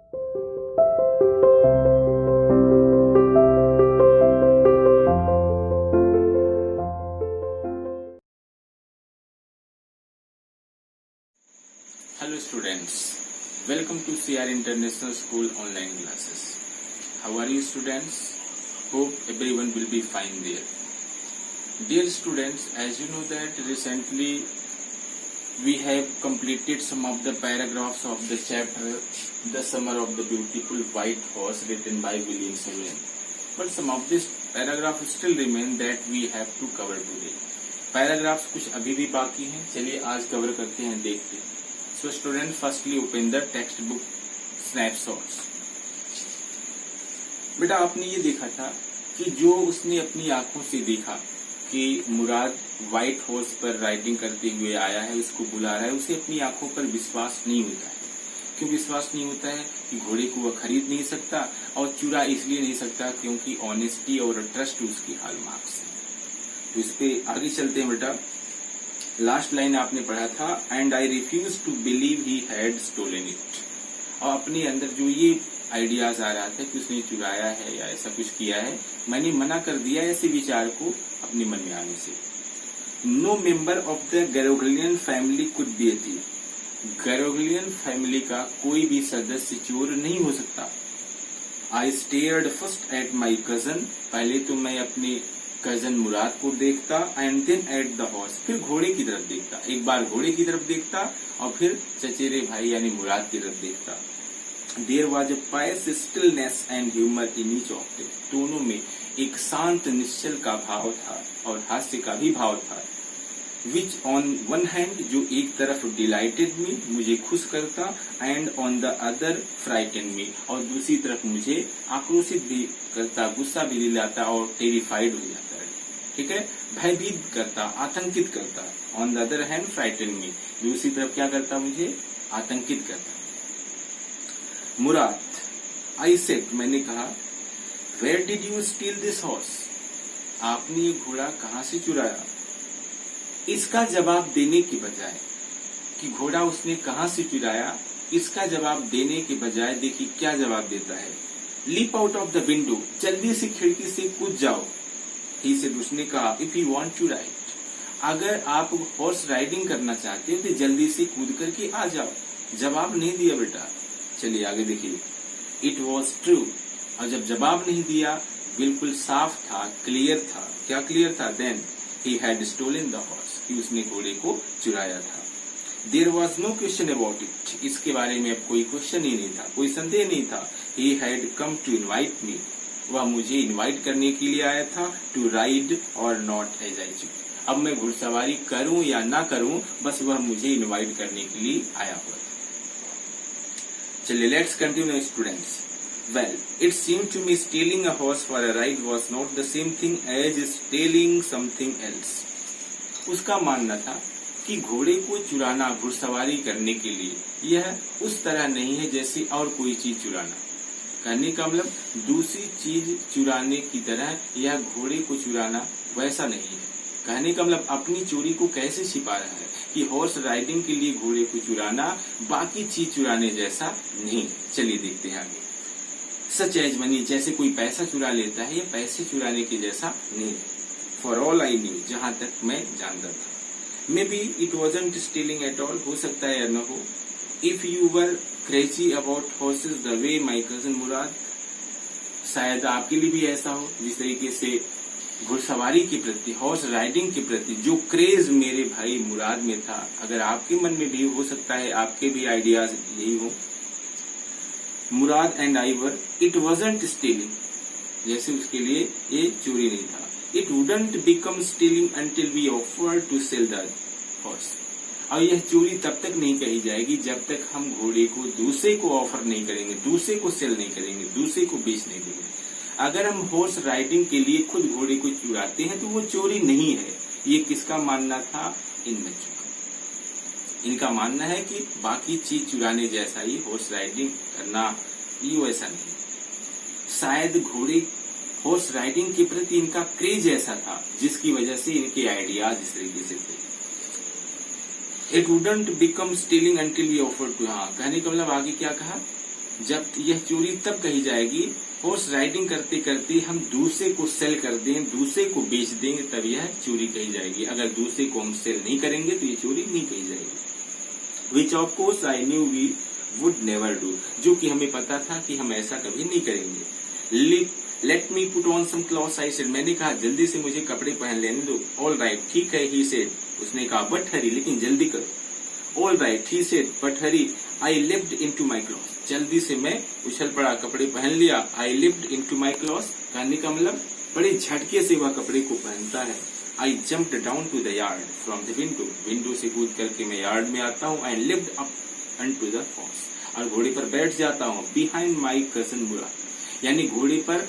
Hello students, welcome to CR International School online classes. How are you students? Hope everyone will be fine there. Dear students, as you know that recently we have completed some of the paragraphs of the chapter The Summer of the Beautiful White Horse written by William Sullivan. But some of this paragraph still remain that we have to cover today. Paragraphs कुछ अभी भी बाकी हैं, चलिए आज cover करते हैं, देखते हैं. So student, firstly open the textbook snapshots. बेटा आपने ये देखा था कि जो उसने अपनी आंखों से देखा कि मुराद व्हाइट हॉर्स पर राइडिंग करते हुए आया है, उसको बुला रहा है, उसे अपनी आंखों पर विश्वास नहीं होता है. क्यों विश्वास नहीं होता है? कि घोड़े को वह खरीद नहीं सकता और चुरा इसलिए नहीं सकता क्योंकि ऑनेस्टी और ट्रस्ट उसकी हॉलमार्क्स है. तो इस पे आगे चलते हैं बेटा. लास्ट लाइन आपने पढ़ा था, and I refuse to believe he had stolen it. और अपने अंदर जो ये आइडियाज आ रहा था कि उसने चुराया है या ऐसा कुछ किया है, मैंने मना कर दिया ऐसे विचार को अपने मन में आने से. No member of the Garoghlanian family could be a thief. Garoghlanian family का कोई भी सदस्य चोर नहीं हो सकता. I stared first at my cousin. पहले तो मैं अपने कजन मुराद को देखता, and then at the horse. फिर घोड़े की तरफ देखता. एक बार घोड़े की तरफ देखता और फिर चचेरे भाई यानी मुराद की तरफ देखता. There was a pious stillness and humour in each of them. दोनों में एक शांत निश्चल का भाव था और हास्य का भी भाव था. विच ऑन वन हैंड, जो एक तरफ डिलाइटेड मी, मुझे खुश करता, and on the other frighten me, और दूसरी तरफ मुझे आक्रोशित भी करता, गुस्सा भी दिलाता और टेरिफाइड हो जाता है. ठीक है, भयभीत करता, आतंकित करता. On the other hand frighten me, दूसरी तरफ क्या करता, मुझे आतंकित करता. मुराद, आई सेड, मैंने कहा, where did you steal this horse. आपने ये घोड़ा कहाँ से चुराया. इसका जवाब देने के बजाय कि घोड़ा उसने कहां से चुराया, इसका जवाब देने के बजाय देखिए क्या जवाब देता है. Leap out of the window, जल्दी से खिड़की से कूद जाओ. ही सेड, उसने कहा, if you want to ride, अगर आप हॉर्स राइडिंग करना चाहते हो तो जल्दी से कूद करके आ जाओ. जवाब नहीं दिया बेटा. चलिए आगे देखिए. इट वॉज ट्रू, और जब जवाब नहीं दिया बिल्कुल साफ था, क्लियर था. क्या क्लियर था? Then he had stolen the horse, कि उसने घोड़े को चुराया था. There was no question about it, इसके बारे में अब कोई क्वेश्चन ही नहीं था, कोई संदेह नहीं था. He had come to invite me, वह मुझे इनवाइट करने के लिए आया था. टू राइड और नॉट एज आई चू, अब मैं घुड़सवारी करूं या ना करूं, बस वह मुझे इनवाइट करने के लिए आया हुआ था. चलिए let's continue students. Well, it seemed to me stealing a horse for a ride was not the same thing as stealing something else. उसका मानना था कि घोड़े को चुराना घुड़सवारी करने के लिए यह उस तरह नहीं है जैसे और कोई चीज चुराना. कहने का मतलब दूसरी चीज चुराने की तरह यह घोड़े को चुराना वैसा नहीं है. कहने का मतलब अपनी चोरी को कैसे छिपा रहा है कि हॉर्स राइडिंग के लिए घोड़े को चुराना बाकी चीज चुराने जैसा नहीं. चलिए देखते हैं आगे. सच एज मनी, जैसे कोई पैसा चुरा लेता है, ये पैसे चुराने के जैसा नहीं. फॉर ऑल आई न्यू, जहां तक मैं जानता था. Maybe it wasn't stealing at all, हो सकता है या न हो. If you were crazy about horses the way my cousin Mourad, शायद आपके लिए भी ऐसा हो जिस तरीके से घुड़सवारी के प्रति, हॉर्स राइडिंग के प्रति जो क्रेज मेरे भाई मुराद में था, अगर आपके मन में भी हो सकता है, आपके भी आइडियाज यही हो. Mourad and I were, it wasn't stealing, जैसे उसके लिए ये चोरी नहीं था. It wouldn't become stealing until we offer to sell the horse, और यह चोरी तब तक नहीं कही जाएगी जब तक हम घोड़े को दूसरे को ऑफर नहीं करेंगे, दूसरे को सेल नहीं करेंगे, दूसरे को बेच नहीं देंगे. अगर हम हॉर्स राइडिंग के लिए खुद घोड़े को चुराते हैं तो वो चोरी नहीं है. ये किसका मानना था? इन बच्चों का. इनका मानना है कि बाकी चीज चुराने जैसा ही हॉर्स राइडिंग करना ये वैसा नहीं. शायद घोड़े हॉर्स राइडिंग के प्रति इनका क्रेज ऐसा था जिसकी वजह से इनके आइडियाज इस तरीके से थे. It wouldn't become stealing until we offer to, हाँ कहने का मतलब आगे क्या कहा जब यह चोरी तब कही जाएगी, हॉर्स राइडिंग करते करते हम दूसरे को सेल कर दें, दूसरे को बेच देंगे, तब यह चोरी कही जाएगी। अगर दूसरे को हम सेल नहीं करेंगे तो ये चोरी नहीं कही जाएगी। Which of course I knew we would never do, जो कि हमें पता था कि हम ऐसा कभी नहीं करेंगे। Let me put on some clothes, I said, मैंने कहा जल्दी से मुझे कपड़े पहन लेने दो। ऑल राइट, ठीक है, ही सेड, उसने कहा, बट हरी, लेकिन जल्दी करो। All right, he said, but Hari, I lift into my clothes, जल्दी से मैं उछल पड़ा, कपड़े पहन लिया। आई लिफ्ट इनटू माय क्लॉथ्स, कहने का मतलब बड़े झटके से वह कपड़े को पहनता है। I jumped down to the yard from the window, window से कूद करके मैं यार्ड में आता हूँ। I lift up onto the horse, और घोड़े पर बैठ जाता हूँ। बिहाइंड माई कजन मुराद, यानी घोड़े पर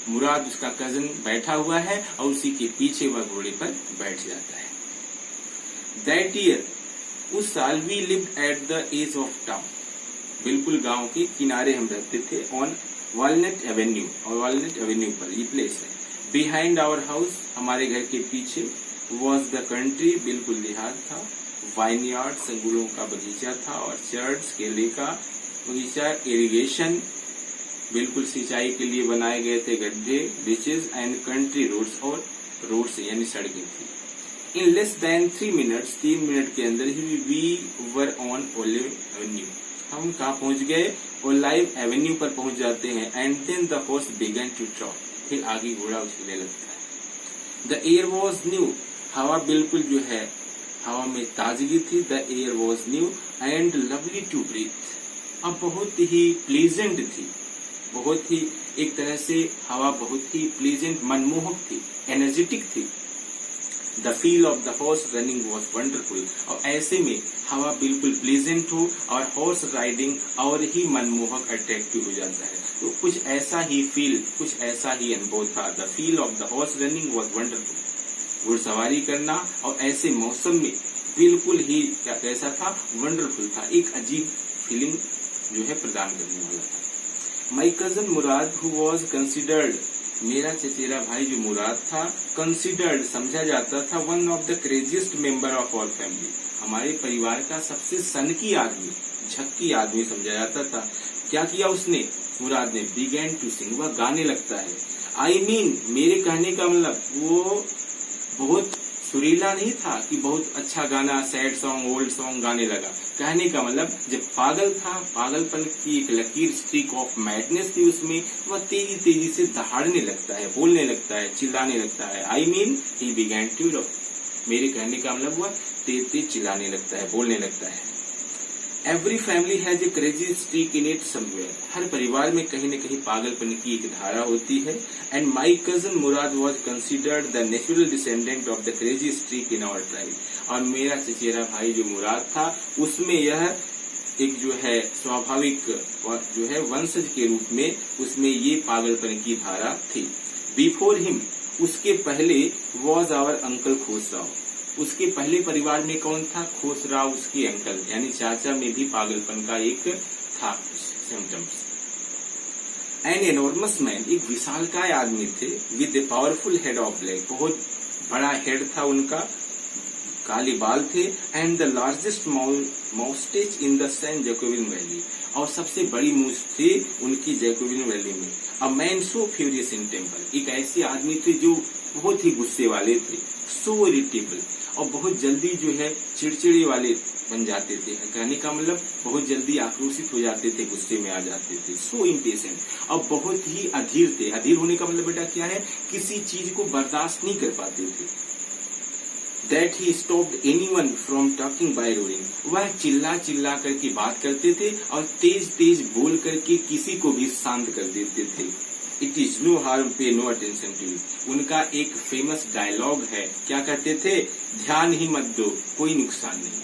मुराद उसका कजन बैठा हुआ है और उसी के पीछे वह घोड़े पर बैठ जाता है। दैट ईयर, उस साल, we lived at the edge of town, बिल्कुल गांव के किनारे हम रहते थे। ऑन वॉलनट एवेन्यू, और वॉलनट एवेन्यू पर ये प्लेस है। बिहाइंड आवर हाउस, हमारे घर के पीछे, वॉज द कंट्री, बिल्कुल देहात था। वाइनयार्ड, अंगूरों का बगीचा था, और चर्च, केले का बगीचा। इरिगेशन, बिल्कुल सिंचाई के लिए बनाए गए थे गड्ढे। बीचेस एंड कंट्री रोड्स, और रोड्स यानी सड़कें थी। In less than 3 minutes, 3 minute के अंदर ही we were on Olive Avenue, हम कहाँ पहुंच गए? ओलाइव एवेन्यू पर पहुंच जाते हैं। And then the horse began to trot, फिर आगे घोड़ा उछलने लगता है। द एयर वॉज न्यू, हवा बिल्कुल जो है हवा में ताजगी थी। The air was new and lovely to breathe, अब बहुत ही प्लीजेंट थी, बहुत ही एक तरह से हवा बहुत ही प्लीजेंट, मनमोहक थी, एनर्जेटिक थी। The feel of the horse running was wonderful, और ऐसे में हवा बिल्कुल प्लीजेंट हो और हॉर्स राइडिंग और ही मनमोहक, अट्रैक्टिव हो जाता है। तो कुछ ऐसा ही फील, कुछ ऐसा ही अनुभव था। The feel of the horse running was wonderful, घुड़सवारी करना और ऐसे मौसम में बिल्कुल ही कैसा था? वंडरफुल था, एक अजीब फीलिंग जो है प्रदान करने वाला था। माई cousin Murad, who was considered, मेरा चचेरा भाई जो मुराद था, कंसिडर्ड समझा जाता था, one of the craziest member of our family, हमारे परिवार का सबसे सनकी आदमी, झक्की आदमी समझा जाता था। क्या किया उसने? मुराद ने, बिगेन टू सिंग, वह गाने लगता है। आई मीन, मेरे कहने का मतलब वो बहुत सुरीला नहीं था कि बहुत अच्छा गाना, सैड सॉन्ग, ओल्ड सॉन्ग गाने लगा। कहने का मतलब जब पागल था, पागलपन की एक लकीर, स्ट्रीक ऑफ मैडनेस थी उसमें, वह तेजी तेजी से दहाड़ने लगता है, बोलने लगता है, चिल्लाने लगता है। I mean he began to rock, मेरे कहने का मतलब हुआ तेज तेज चिल्लाने लगता है, बोलने लगता है। Every family has a crazy streak in it somewhere, हर परिवार में कहीं न कहीं पागलपन की एक धारा होती है। And my cousin Murad was considered the natural descendant of the crazy streak in our tribe, और मेरा चचेरा भाई जो मुराद था उसमें यह एक जो है स्वाभाविक जो है वंशज के रूप में उसमें ये पागलपन की धारा थी। बिफोर हिम, उसके पहले, वॉज आवर अंकल खोसराव, उसके पहले परिवार में कौन था? खोसराव, उसके अंकल यानी चाचा में भी पागलपन का एक था सिम्टम्स। एन एनॉर्मस मैन, एक विशालकाय आदमी थे, with a powerful head of black, बहुत बड़ा हेड था उनका, काले बाल थे। And the largest moustache in the San Joaquin valley, और सबसे बड़ी मूछ थी उनकी जैकोबिन वैली में। A man so furious in temper, एक ऐसे आदमी थे जो बहुत ही गुस्से वाले थे। सो इरिटेबल, और बहुत जल्दी जो है चिड़चिड़े वाले बन जाते थे, कहने का मतलब बहुत जल्दी आक्रोशित हो जाते थे, गुस्से में आ जाते थे। सो इम्पेशेंट, और बहुत ही अधीर थे। अधीर होने का मतलब बेटा क्या है? किसी चीज को बर्दाश्त नहीं कर पाते थे। That he stopped anyone from talking by roaring, वह चिल्ला चिल्ला करके बात करते थे और तेज तेज बोल करके किसी को भी शांत कर देते थे। इट इज नो हार्म, पे नो अटेंशन टू इट, उनका एक फेमस डायलॉग है, क्या कहते थे? ध्यान ही मत दो, कोई नुकसान नहीं।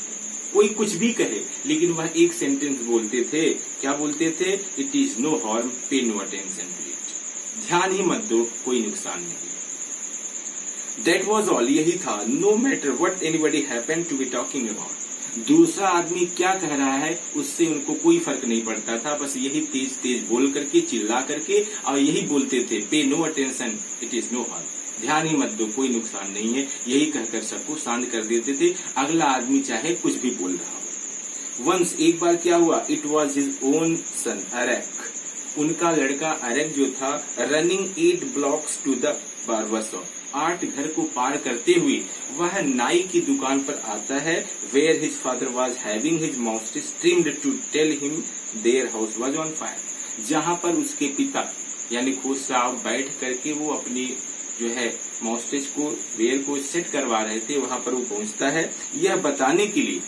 कोई कुछ भी कहे, लेकिन वह एक सेंटेंस बोलते थे, क्या बोलते थे? इट इज नो हार्म, पे नो अटेंशन टू इट, ध्यान ही मत दो, कोई नुकसान नहीं। दैट वॉज ऑल, यही था। No matter what anybody happen to be talking about, दूसरा आदमी क्या कह रहा है उससे उनको कोई फर्क नहीं पड़ता था, बस यही तेज तेज बोल करके, चिल्ला करके, और यही बोलते थे, pay no attention, it is no harm, ध्यान ही मत दो, कोई नुकसान नहीं है, यही कहकर सबको शांत कर देते थे, अगला आदमी चाहे कुछ भी बोल रहा हो। वंस एक बार क्या हुआ, it was his own son Arak, उनका लड़का अरेक जो था, running 8 blocks to the barber shop, 8 घर को पार करते हुए वह नाई की दुकान पर आता है, where his father was having his moustache trimmed to tell him their house was on fire, जहाँ पर उसके पिता यानी खुसराव बैठ करके वो अपनी जो है माउस्टेज को वेयर को सेट करवा रहे थे, वहां पर वो पहुंचता है यह बताने के लिए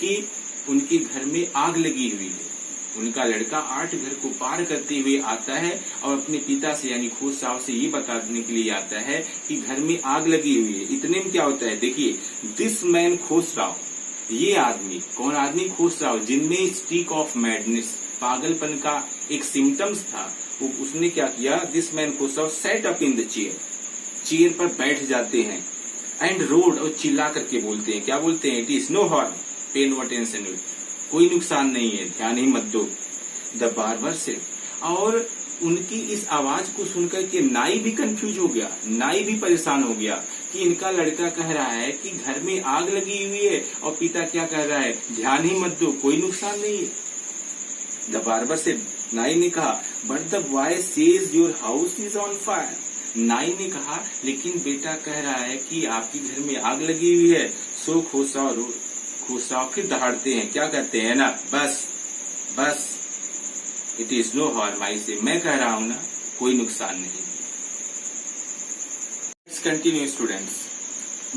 कि उनके घर में आग लगी हुई है। उनका लड़का 8 घर को पार करते हुए आता है और अपने पिता से यानी खुसराव से ये बताने के लिए आता है कि घर में आग लगी हुई है। इतने में क्या होता है, देखिए, दिस मैन खुसराव, ये आदमी, कौन आदमी, खुसराव, जिनमें स्ट्रीक ऑफ मैडनेस, पागलपन का एक सिम्टम्स था, उसने क्या किया, this man Khosrove set up in the chair पर बैठ जाते हैं, एंड रोड, और चिल्ला करके बोलते हैं, क्या बोलते हैं, इट इज नो हार्म, पे नो अटेंशन, कोई नुकसान नहीं है, ध्यान ही मत दो। द बार्बर से, और उनकी इस आवाज को सुनकर के नाई भी कंफ्यूज हो गया, नाई भी परेशान हो गया कि इनका लड़का कह रहा है कि घर में आग लगी हुई है और पिता क्या कह रहा है, ध्यान ही मत दो, कोई नुकसान नहीं है। द बार्बर से, नाई ने कहा, but the boy says your house is on fire, नाई ने कहा लेकिन बेटा कह रहा है कि आपके घर में आग लगी हुई है। सो खुसराव फिर दहाड़ते हैं, क्या कहते हैं ना, बस इट इज नो हार्म, आई से, मैं कह रहा हूं ना, कोई नुकसान नहीं। Let's continue students.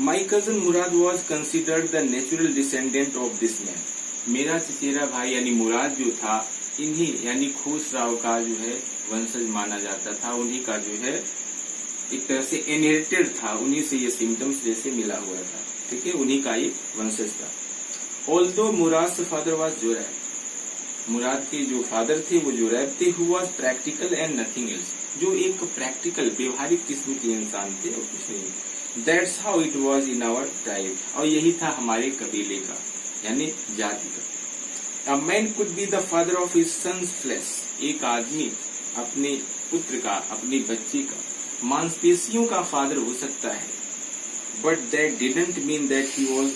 My cousin Murad was considered the natural descendant of this man, मेरा चचेरा भाई यानी मुराद जो था, इन्हीं यानी खुसराव का जो है वंशज माना जाता था, उन्हीं का जो है एक तरह से इनहेरिटेड था, उन्हीं से ये सिम्टम्स जैसे मिला हुआ था, ठीक है, उन्हीं का ये वंशज था। ऑल्दो मुराद फादर वाज जोरैब, मुराद के जो फादर थे वो जोरैब थे, who was practical and nothing else, जो एक प्रैक्टिकल व्यवहारिक किस्म के इंसान थे और कुछ नहीं। That's how it was in our tribe, और यही था हमारे कबीले का यानी जाति का। A man could be the father of his sons flesh, एक आदमी अपने पुत्र का, अपने बच्चे का मांसपेशियों का फादर हो सकता है, but that didn't mean that he was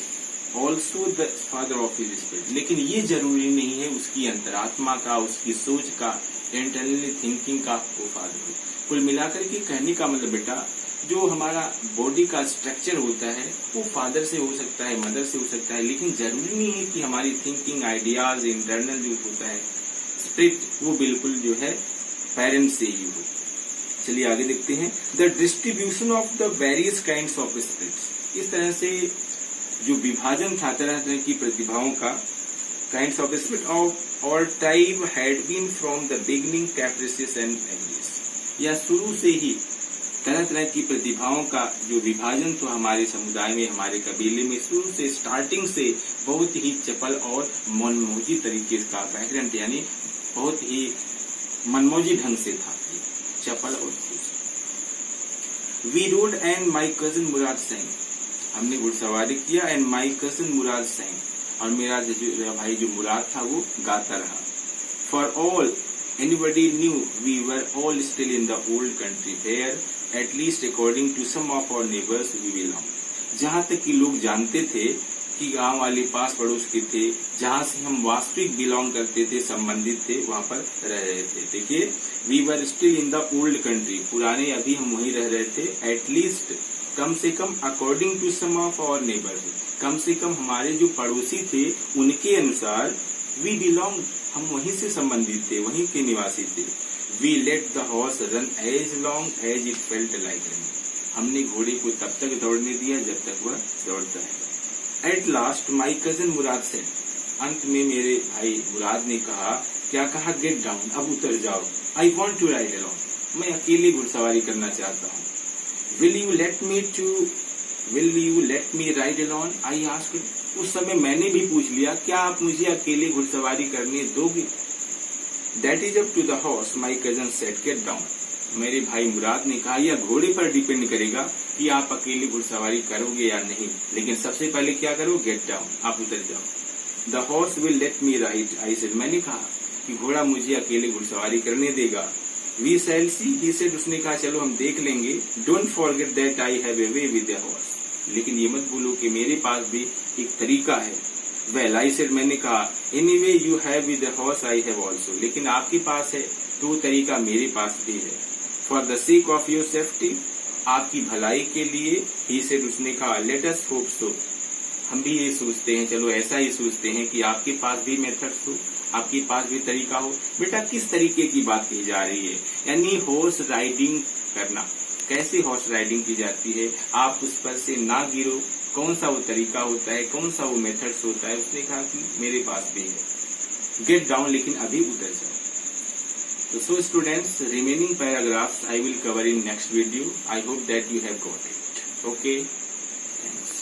also the father of his spirit, लेकिन ये जरूरी नहीं है उसकी अंतरात्मा का, उसकी सोच का, इंटरनली थिंकिंग का वो फादर हो। कुल मिलाकर के कहने का मतलब बेटा, जो हमारा बॉडी का स्ट्रक्चर होता है वो फादर से हो सकता है, मदर से हो सकता है, लेकिन जरूरी नहीं है कि हमारी थिंकिंग, आइडियाज, इंटरनल जो होता है स्पिरिट, वो बिल्कुल जो है पेरेंट्स से ही हो। चलिए आगे देखते हैं। The distribution of the various kinds of spirits, इस तरह से जो विभाजन था तरह तरह की प्रतिभाओं का, काइंड्स ऑफ स्पिरिट ऑफ और type had been from the beginning capricious and agrees, या शुरू से ही तरह तरह की प्रतिभाओं का जो विभाजन तो हमारे समुदाय में, हमारे कबीले में शुरू से, स्टार्टिंग से बहुत ही चपल और मनमोजी तरीके का बैकग्राउंड, यानी बहुत ही मनमोजी ढंग से था, चपल और we rode and my cousin Murad Singh, हमने घुड़सवारी किया, and my cousin Murad Singh, और मेरा जो भाई जो मुराद था वो गाता रहा। For all anybody knew we were all still in the old country where at least according to some of our neighbours we belong, जहाँ तक कि लोग जानते थे कि गांव वाले पास पड़ोस के थे, जहाँ से हम वास्तविक बिलोंग करते थे, संबंधित थे, वहाँ पर रह रहे थे। देखिए, we were still in the old country, पुराने अभी हम वहीं रह रहे थे, एटलीस्ट कम से कम, according to some of our neighbours, कम से कम हमारे जो पड़ोसी थे उनके अनुसार, वी बिलोंग, हम वहीं से संबंधित थे, वहीं के निवासी थे। We let the horse run as long as it felt like running, हमने घोड़े को तब तक दौड़ने दिया जब तक वह दौड़ता है। At last my cousin Murad said, अंत में मेरे भाई मुराद ने कहा, क्या कहा, गेट डाउन, अब उतर जाओ, I want to ride alone, मैं अकेले घुड़सवारी करना चाहता हूँ। Will you let me ride alone, I asked, उस समय मैंने भी पूछ लिया, क्या आप मुझे अकेले घुड़सवारी करने दोगे? That is up to the horse, my cousin said, get down, मेरे भाई मुराद ने कहा, यह घोड़े पर डिपेंड करेगा कि आप अकेले घुड़सवारी करोगे या नहीं, लेकिन सबसे पहले क्या करो, गेट डाउन, आप उतर जाओ। The horse will let me ride, I said, मैंने कहा कि घोड़ा मुझे अकेले घुड़सवारी करने देगा। We shall C, he said, उसने कहा चलो हम देख लेंगे। Don't forget that I have a way with the horse, लेकिन ये मत भूलो कि मेरे पास भी एक तरीका है। वेल, आई सेड, मैंने कहा, anyway you have with the horse I have also, लेकिन आपके पास है तो वो तरीका मेरे पास भी है। For the sake of your safety, आपकी भलाई के लिए, ही सेड, उसने कहा, लेट अस होप सो, हम भी ये सोचते हैं, चलो ऐसा ही सोचते हैं कि आपके पास भी मेथड्स हो, आपके पास भी तरीका हो। बेटा किस तरीके की बात की जा रही है? यानी हॉर्स राइडिंग करना। कैसे हॉर्स राइडिंग की जाती है? आप उस पर से ना गिरो, कौन सा वो तरीका होता है, कौन सा वो मेथड्स होता है? उसने कहा कि मेरे पास भी है, गेट डाउन, लेकिन अभी उतर जाओ। तो so students, remaining paragraphs I will cover in next video. I hope that you have got it. Okay.